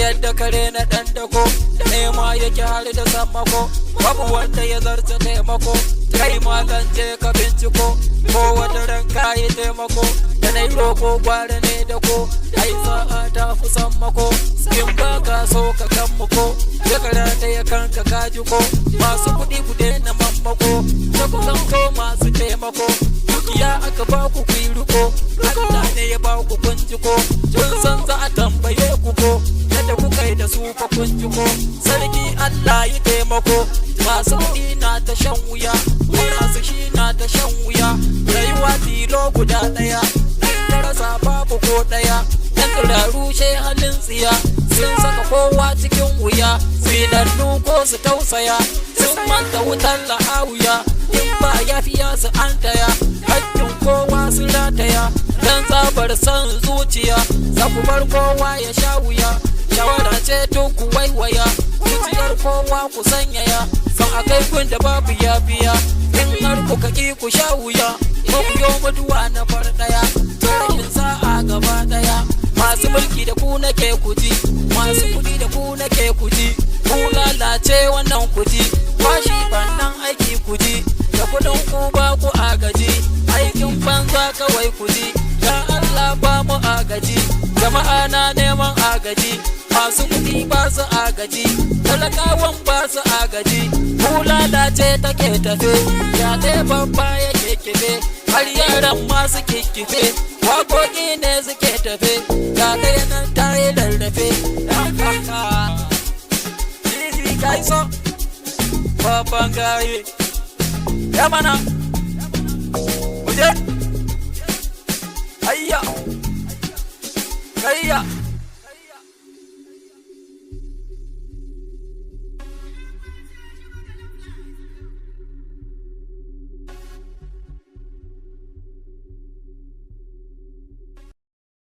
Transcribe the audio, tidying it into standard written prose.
yadda kare na ɗan dako da nema yake har da sammako, babu wanda ya zarce taimako, kai ma zan je ka binciko, ko wata ran kayi taimako, da na yi roƙo gwara ne da ko, ai sa'a ta fi sammako, in ba ka so ka kan muko, ya karata ya kanka kaji ko, masu kuɗi ku daina mammako, da ku zanto masu taimako, dukiya aka ba ku yi riko, Allah ne ya ba ku kunjiko, kun san za a tambaye ku ko, yadda kuka yi da su fa kunjiko, sarki Allah ya taimako, masu kuɗi na ta shan wuya, masu shi na ta shan wuya, rayuwa tilo guda ɗaya, ta rasa babu ko ɗaya, yan tsiraru she halin tsiya, sun saka kowa cikin wuya, tsinannu ko su tausaya, sun manta wutar lahawiya, in ba yafiya su an taya, hakkin kowa su rataya, dan tsabar san zuciya, za ku bar kowa ya sha wuya, shawara ce tun ku waiwaya, zuciyar kowa ku sanyaya, san a kai kun da babu yafiya, in har ku kaki ku sha wuya, ko ku yo mutuwa na far daya, rashin sa'a gaba daya, masu mulki da ku nake kuji, masu kuɗi da ku nake kuji, ku lalace wannan kuji, kwashi bannan aiki kuji, da kuɗin ku ba ku agaji, aikin banza kawai kuji, ya Allah ba mu agaji, jama'a na neman agaji, masu kuɗi ba su agaji, talakawan ba su agaji, ku lalace take tafe, ya ɗaya babba yake kife, har yaran masu kikkife, waƙoƙi ne suke tafe, ga ɗaya nan ta yi rarrafe, Zizi ka iso, babban gaye, ya mana, muje.